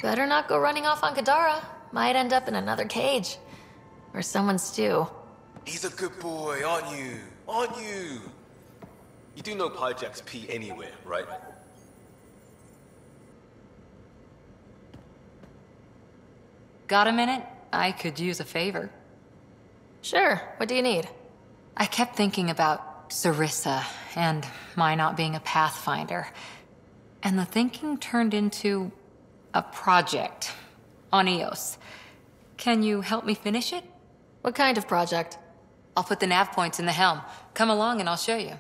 Better not go running off on Kadara. Might end up in another cage. Or someone's stew. He's a good boy, aren't you? Aren't you? You do know Pyjack's pee anywhere, right? Got a minute? I could use a favor. Sure, what do you need? I kept thinking about Sarissa and my not being a pathfinder. And the thinking turned into a project on Eos. Can you help me finish it? What kind of project? I'll put the nav points in the helm. Come along and I'll show you.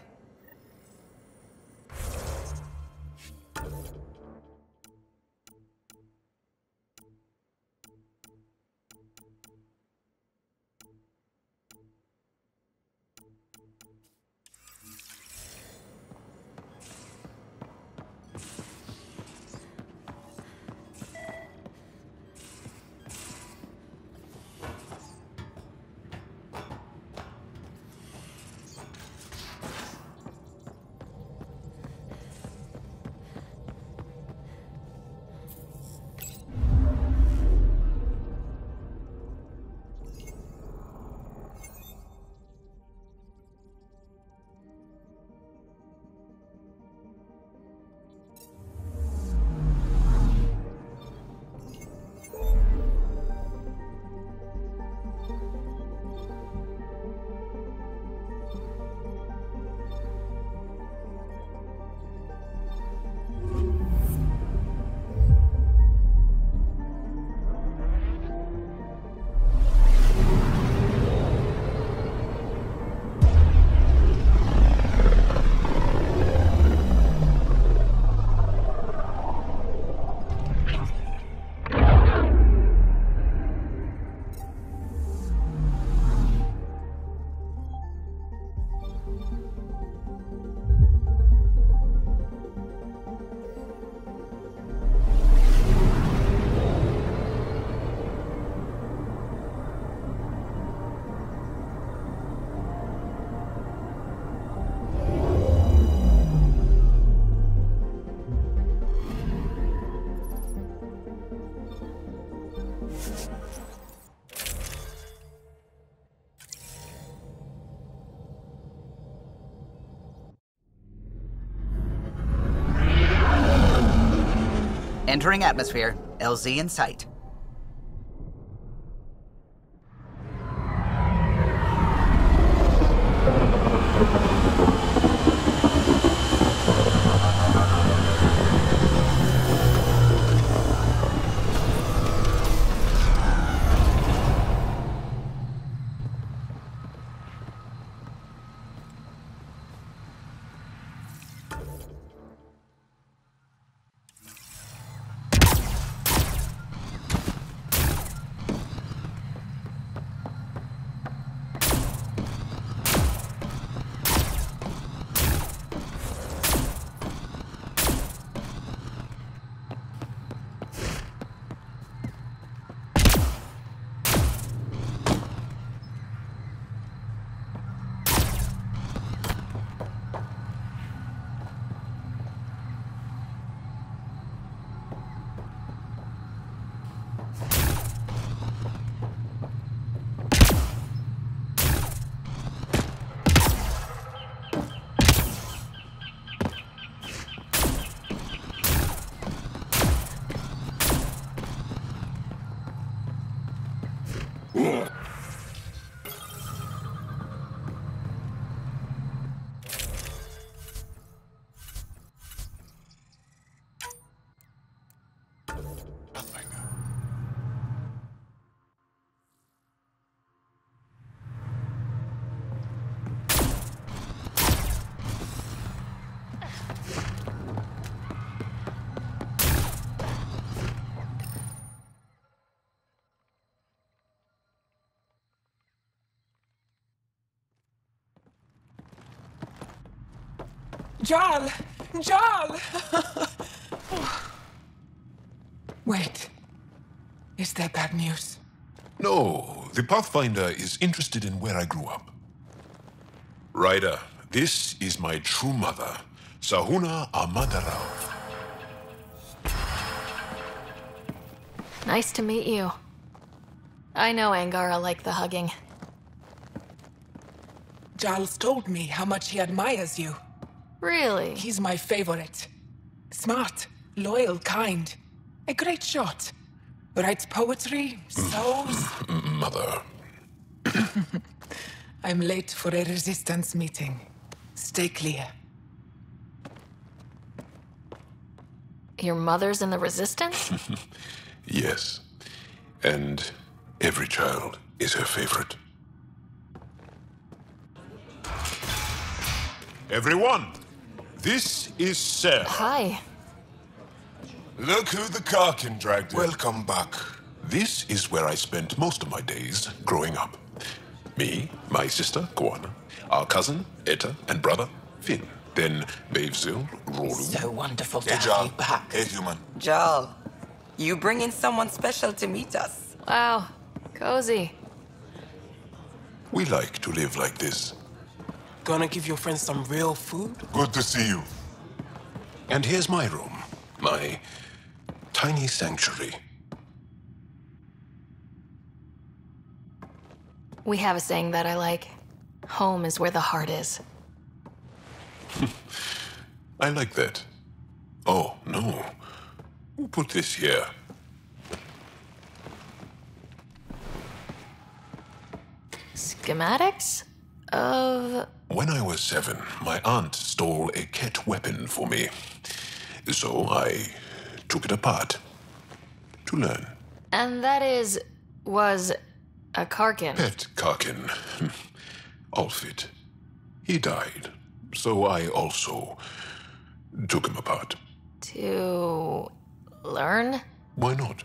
Entering atmosphere. LZ in sight. Jarl! Jarl! Wait. Is that bad news? No, the Pathfinder is interested in where I grew up. Ryder, this is my true mother, Sahuna Amadarao. Nice to meet you. I know Angara liked the hugging. Giles told me how much he admires you. Really? He's my favorite. Smart, loyal, kind. A great shot. Writes poetry, sews. Mother. I'm late for a resistance meeting. Stay clear. Your mother's in the Resistance? Yes. And every child is her favorite. Everyone, this is Sarah. Hi. Look who the Karkin dragged in. Welcome back. This is where I spent most of my days growing up. Me, my sister, Kwana, our cousin, Etta, and brother, Finn. Then Bavzil, Rolu. So wonderful to Hey, have Jal. you back. Hey, human. Jal, you bring in someone special to meet us. Wow. Cozy. We like to live like this. Gonna give your friends some real food? Good to see you. And here's my room. My tiny sanctuary. We have a saying that I like. Home is where the heart is. I like that. Oh, no. Who put this here? Schematics? Of... When I was 7, my aunt stole a Ket weapon for me. So I took it apart to learn. And that was a Karkin. Pet Karkin. Alfit. He died. So I also took him apart. To learn? Why not?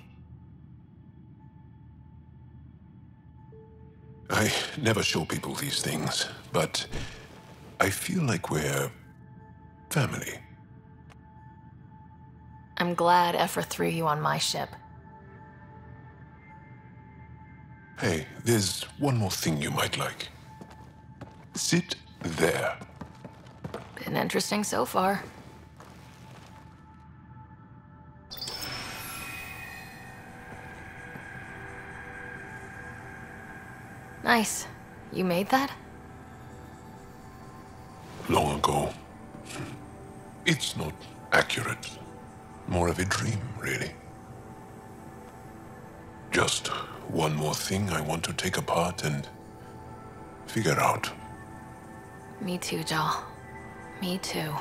I never show people these things, but I feel like we're family. I'm glad Ephra threw you on my ship. Hey, there's one more thing you might like. Sit there. Been interesting so far. Nice. You made that? Long ago. It's not accurate. More of a dream, really. Just one more thing I want to take apart and figure out. Me too, Jal. Me too.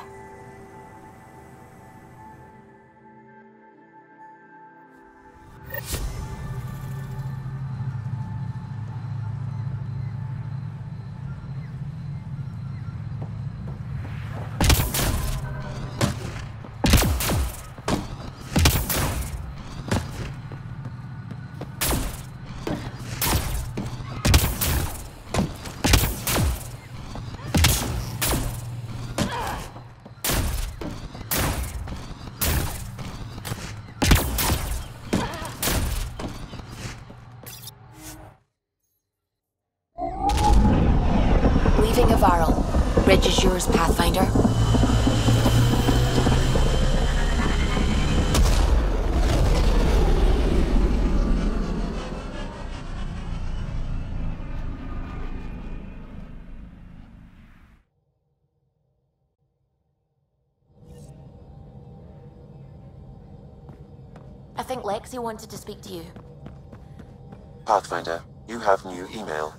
Leaving Avaril. Reg is yours, Pathfinder. I think Lexi wanted to speak to you. Pathfinder, you have new email.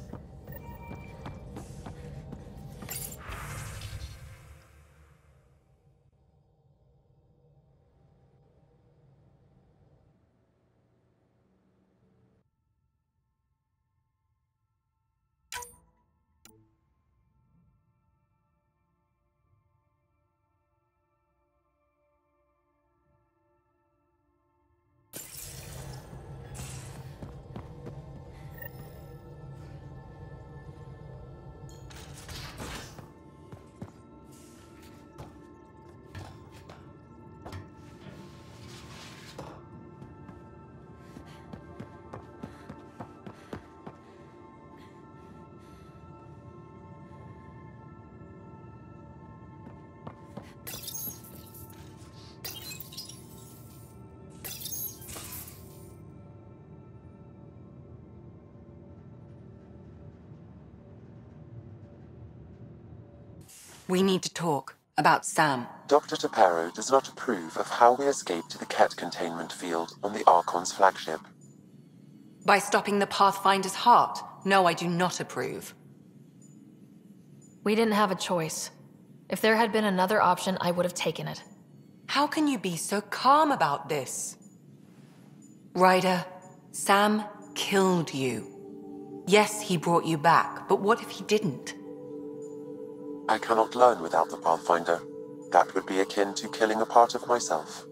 We need to talk about Sam. Dr. Taparo does not approve of how we escaped to the Ket containment field on the Archon's flagship. By stopping the Pathfinder's heart? No, I do not approve. We didn't have a choice. If there had been another option, I would have taken it. How can you be so calm about this? Ryder, Sam killed you. Yes, he brought you back, but what if he didn't? I cannot learn without the Pathfinder. That would be akin to killing a part of myself.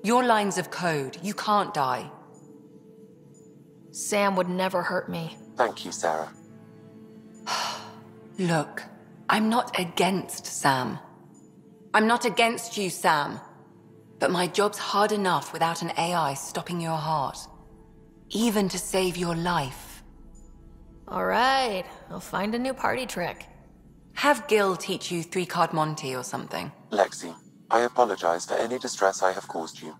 Your lines of code, you can't die. Sam would never hurt me. Thank you, Sarah. Look, I'm not against Sam. I'm not against you, Sam. But my job's hard enough without an AI stopping your heart. Even to save your life. All right, I'll find a new party trick. Have Gil teach you three-card Monty or something. Lexi, I apologize for any distress I have caused you.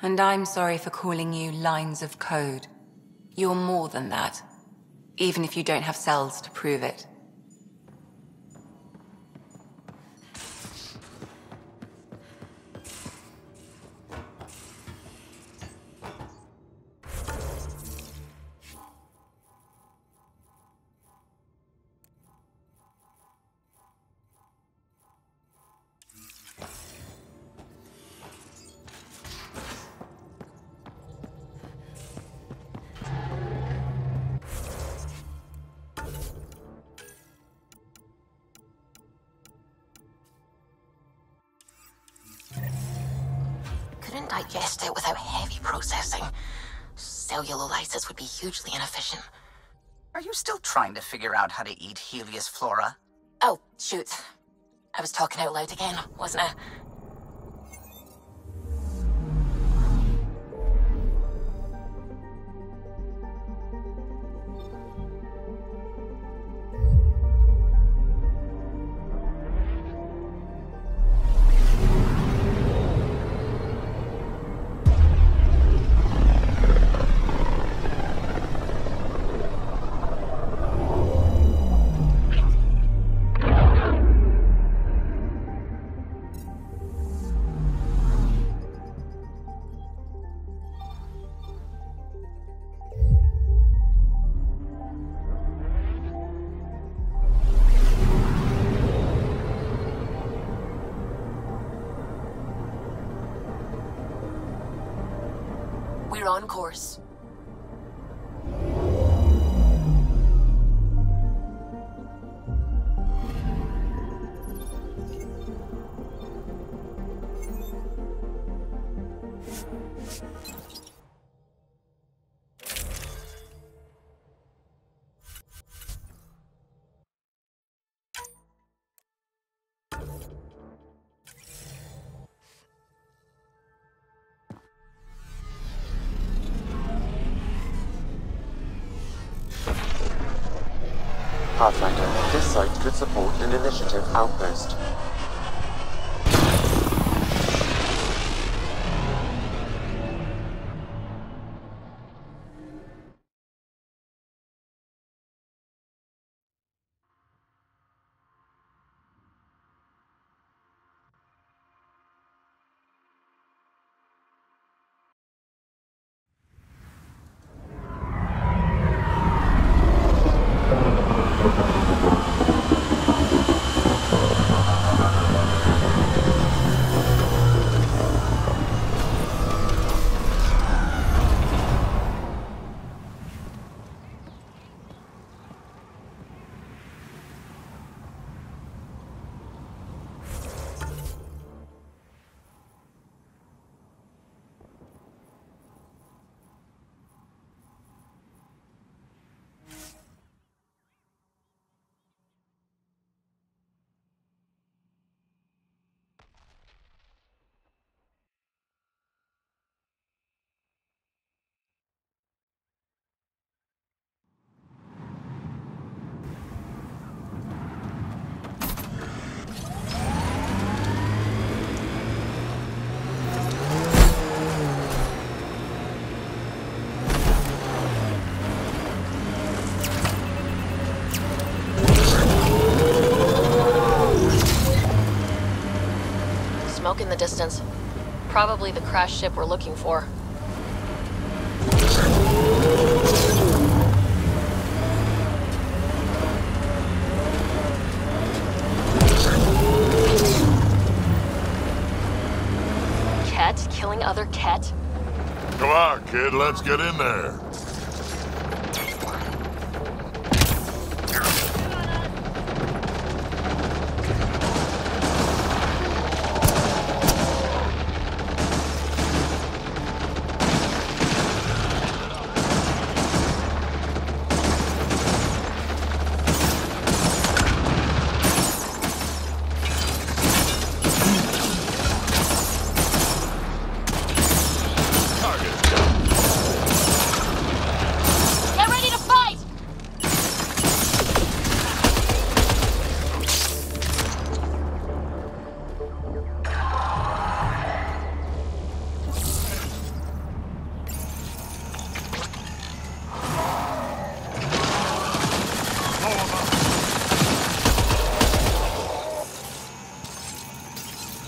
And I'm sorry for calling you lines of code. You're more than that. Even if you don't have cells to prove it. Couldn't digest it without heavy processing. Cellular lysis would be hugely inefficient. Are you still trying to figure out how to eat Helios flora? Oh, shoot. I was talking out loud again, wasn't I? We're on course. Pathfinder, this site could support an initiative outpost. smoke in the distance. Probably the crashed ship we're looking for. Ket killing other Ket? Come on, kid, let's get in there.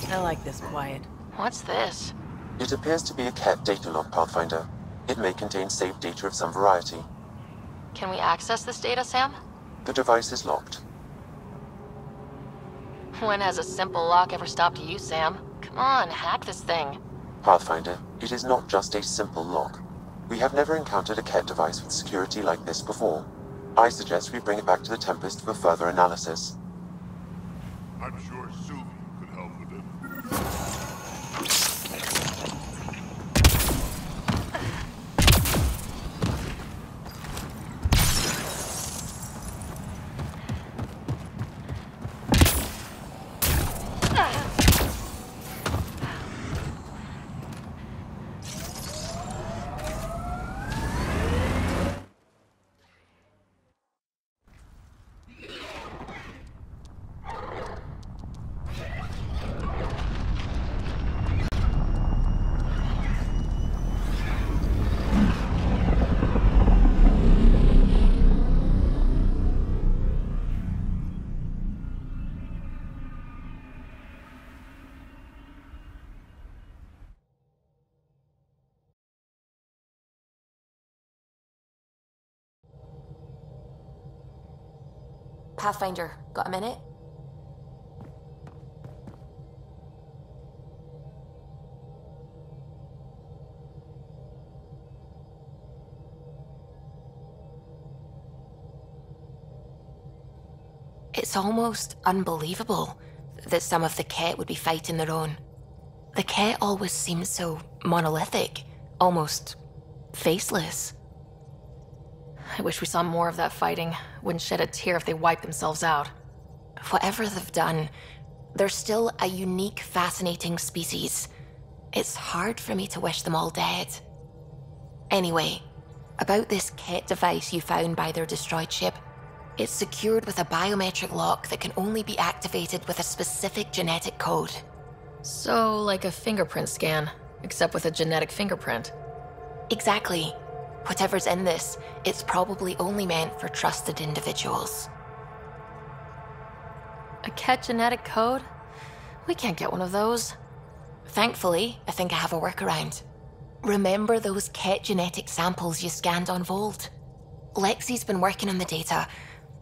I like this quiet. What's this? It appears to be a Ket data log, Pathfinder. It may contain saved data of some variety. Can we access this data, Sam? The device is locked. When has a simple lock ever stopped you, Sam? Come on, hack this thing. Pathfinder, it is not just a simple lock. We have never encountered a Ket device with security like this before. I suggest we bring it back to the Tempest for further analysis. I'm sure Suvi could help with it. Pathfinder, got a minute? It's almost unbelievable that some of the Ket would be fighting their own. The Ket always seems so monolithic, almost faceless. I wish we saw more of that fighting. Wouldn't shed a tear if they wiped themselves out. Whatever they've done, they're still a unique, fascinating species. It's hard for me to wish them all dead. Anyway, about this Ket device you found by their destroyed ship, it's secured with a biometric lock that can only be activated with a specific genetic code. So, like a fingerprint scan, except with a genetic fingerprint. Exactly. Whatever's in this, it's probably only meant for trusted individuals. A Ket genetic code? We can't get one of those. Thankfully, I think I have a workaround. Remember those Ket genetic samples you scanned on Vold? Lexi's been working on the data,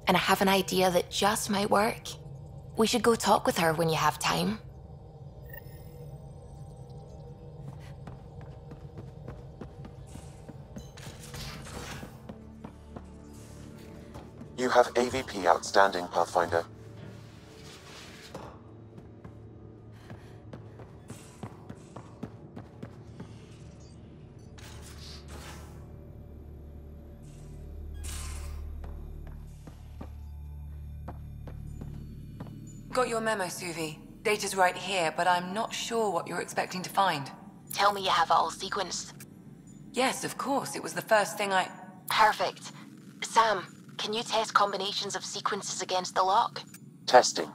and I have an idea that just might work. We should go talk with her when you have time. You have AVP outstanding, Pathfinder. Got your memo, Suvi. Data's right here, but I'm not sure what you're expecting to find. Tell me you have it all sequenced. Yes, of course. It was the first thing I... Perfect. Sam, can you test combinations of sequences against the lock? Testing.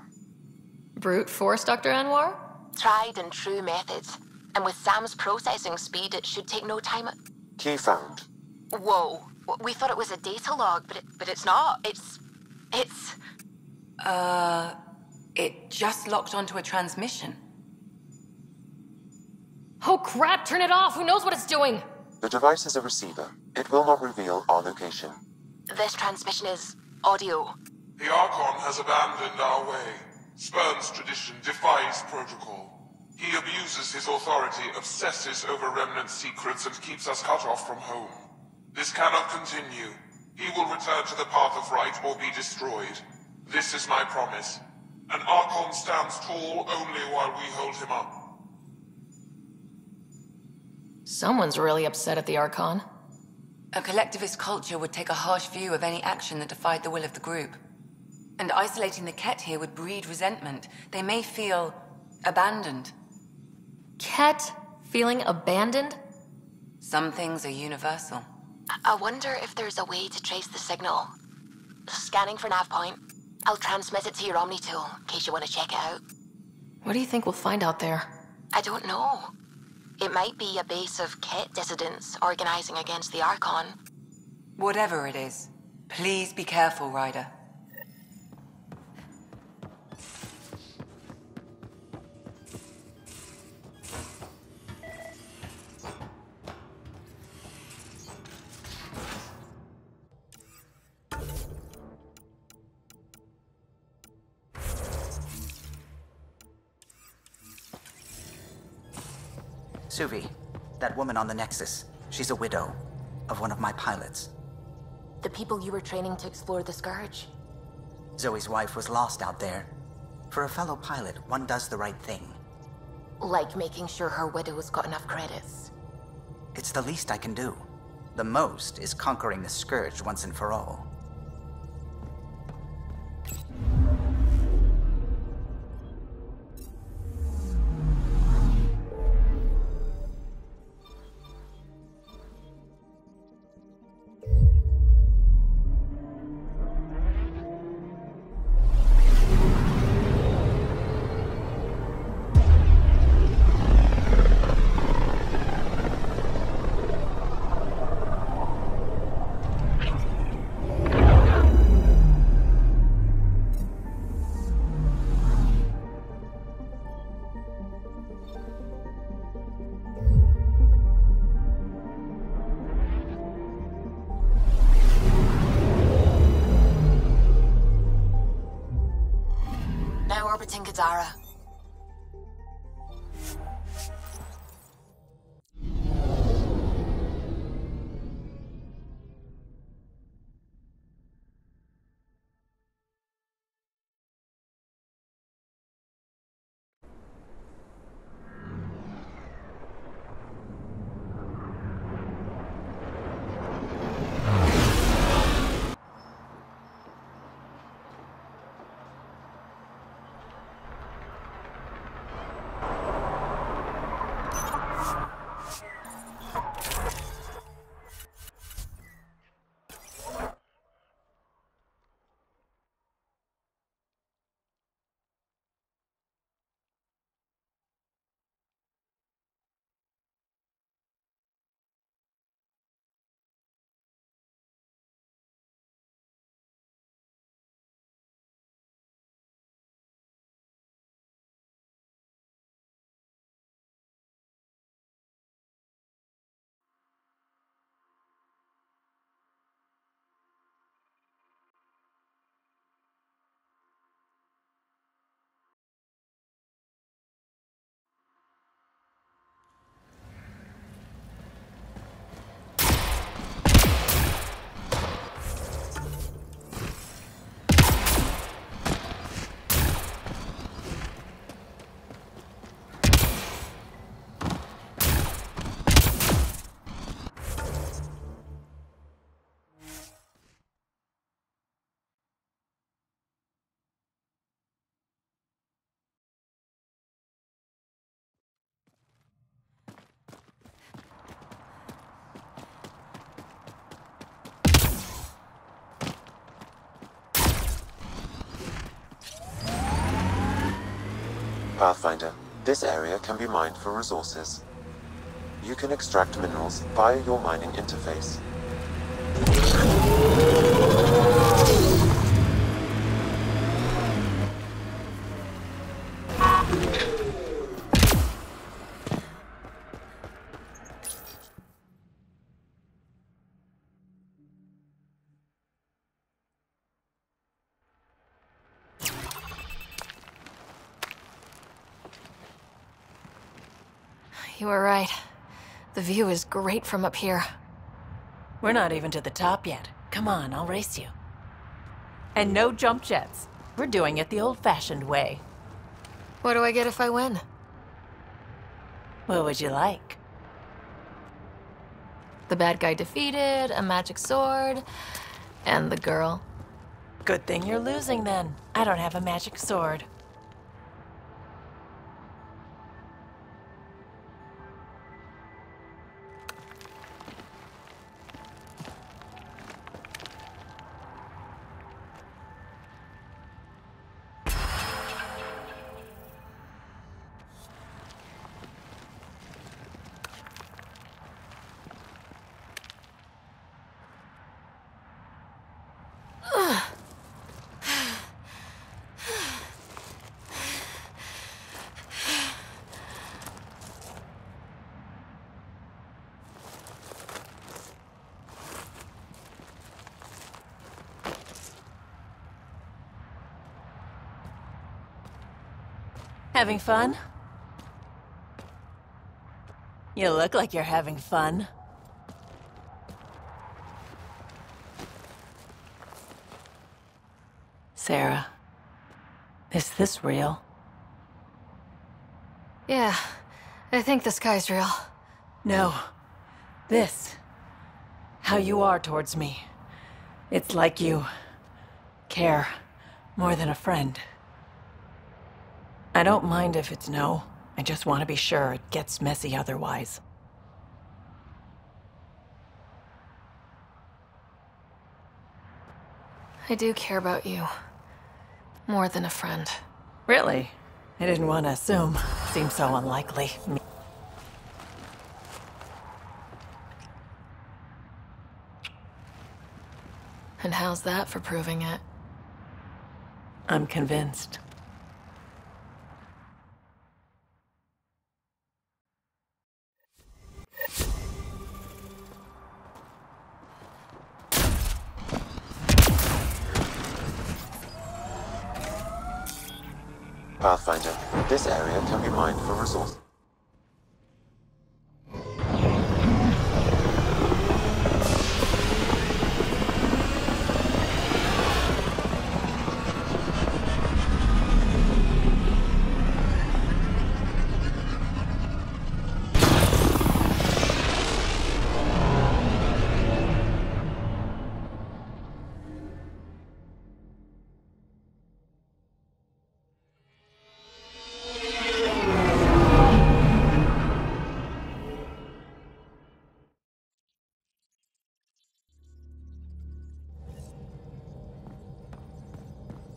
Brute force, Dr. Anwar? Tried and true methods. And with Sam's processing speed, it should take no time. Key found. Whoa. We thought it was a data log, but it's not. It's... It just locked onto a transmission. crap, turn it off! Who knows what it's doing? The device is a receiver. It will not reveal our location. This transmission is audio. The Archon has abandoned our way, spurns tradition, defies protocol. He abuses his authority, obsesses over remnant secrets, and keeps us cut off from home. This cannot continue. He will return to the path of right or be destroyed. This is my promise. An Archon stands tall only while we hold him up. Someone's really upset at the Archon. A collectivist culture would take a harsh view of any action that defied the will of the group. And isolating the Ket here would breed resentment. They may feel abandoned. Ket feeling abandoned? Some things are universal. I wonder if there's a way to trace the signal. Scanning for nav point. I'll transmit it to your Omni tool, in case you want to check it out. What do you think we'll find out there? I don't know. It might be a base of Ket dissidents organizing against the Archon. Whatever it is, please be careful, Ryder. Suvi, that woman on the Nexus, she's a widow of one of my pilots. The people you were training to explore the Scourge? Zoe's wife was lost out there. For a fellow pilot, one does the right thing. Like making sure her widow's got enough credits. It's the least I can do. The most is conquering the Scourge once and for all. Orbiting Gadara. Pathfinder, this area can be mined for resources. You can extract minerals via your mining interface. You were right. The view is great from up here. We're not even to the top yet. Come on, I'll race you. And no jump jets. We're doing it the old-fashioned way. What do I get if I win? What would you like? The bad guy defeated, a magic sword, and the girl. Good thing you're losing then. I don't have a magic sword. Having fun? You look like you're having fun. Sarah, is this real? Yeah, I think the sky's real. No. This. How you are towards me. It's like you care more than a friend. I don't mind if it's no. I just want to be sure it gets messy otherwise. I do care about you. More than a friend. Really? I didn't want to assume. Seems so unlikely. And how's that for proving it? I'm convinced. Pathfinder, this area can be mined for resources.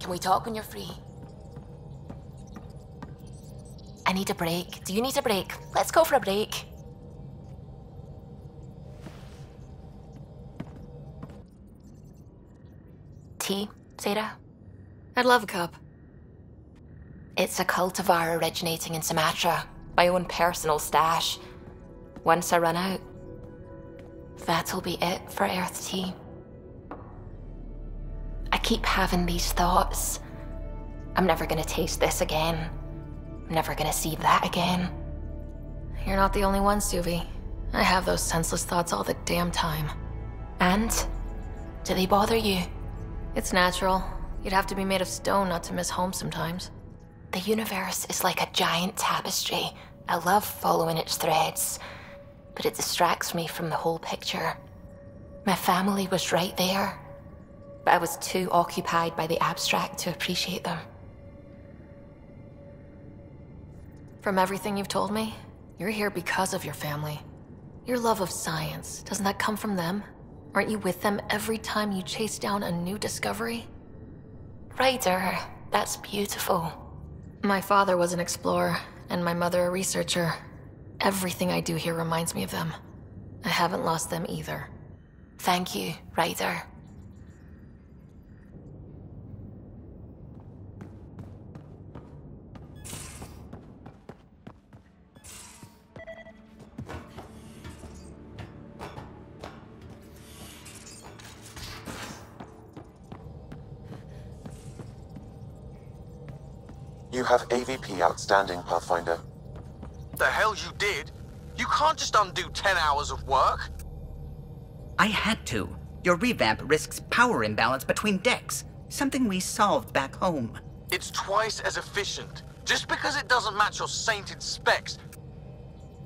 Can we talk when you're free? I need a break. Do you need a break? Let's go for a break. Tea, Sarah? I'd love a cup. It's a cultivar originating in Sumatra. My own personal stash. Once I run out, that'll be it for Earth tea. I keep having these thoughts. I'm never gonna taste this again. I'm never gonna see that again. You're not the only one, Suvi. I have those senseless thoughts all the damn time. And? Do they bother you? It's natural. You'd have to be made of stone not to miss home sometimes. The universe is like a giant tapestry. I love following its threads, but it distracts me from the whole picture. My family was right there, but I was too occupied by the abstract to appreciate them. From everything you've told me, you're here because of your family. Your love of science, doesn't that come from them? Aren't you with them every time you chase down a new discovery? Ryder, that's beautiful. My father was an explorer, and my mother a researcher. Everything I do here reminds me of them. I haven't lost them either. Thank you, Ryder. You have AVP outstanding, Pathfinder. The hell you did? You can't just undo 10 hours of work. I had to. Your revamp risks power imbalance between decks, something we solved back home. It's twice as efficient. Just because it doesn't match your sainted specs.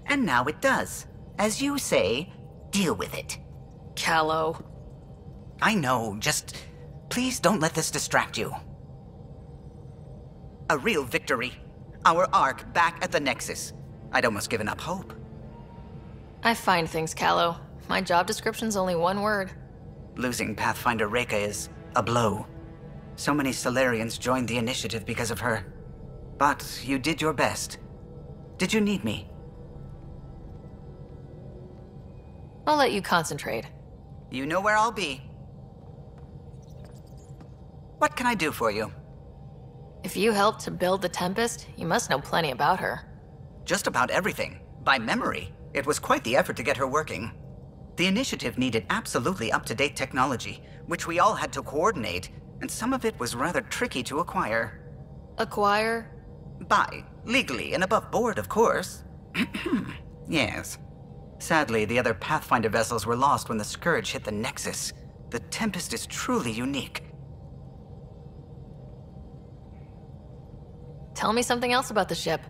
And now it does. As you say, deal with it. Callow. I know, just please don't let this distract you. A real victory. Our Ark back at the Nexus. I'd almost given up hope. I find things, Callow. My job description's only one word. Losing Pathfinder Reka is a blow. So many Solarians joined the initiative because of her. But you did your best. Did you need me? I'll let you concentrate. You know where I'll be. What can I do for you? If you helped to build the Tempest, you must know plenty about her. Just about everything. By memory. It was quite the effort to get her working. The initiative needed absolutely up-to-date technology, which we all had to coordinate, and some of it was rather tricky to acquire. Acquire? Buy. Legally and above board, of course. Yes. Sadly, the other Pathfinder vessels were lost when the Scourge hit the Nexus. The Tempest is truly unique. Tell me something else about the ship.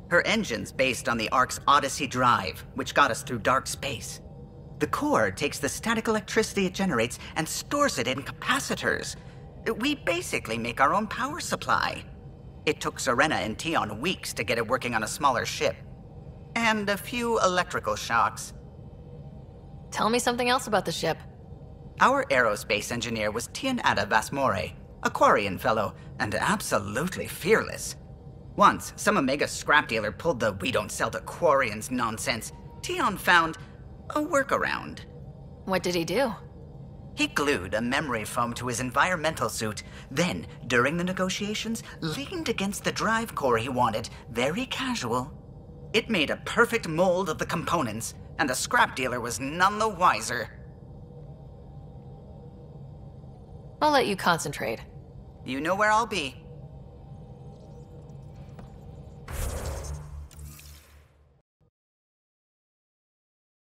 Her engine's based on the Ark's Odyssey drive, which got us through dark space. The core takes the static electricity it generates and stores it in capacitors. We basically make our own power supply. It took Serena and Tion weeks to get it working on a smaller ship. And a few electrical shocks. Tell me something else about the ship. Our aerospace engineer was Tianada Vasmore, a Quarian fellow, and absolutely fearless. Once, some Omega scrap dealer pulled the "we don't sell to Quarians" nonsense. Tion found a workaround. What did he do? He glued a memory foam to his environmental suit, then, during the negotiations, leaned against the drive core he wanted, very casual. It made a perfect mold of the components, and the scrap dealer was none the wiser. I'll let you concentrate. You know where I'll be.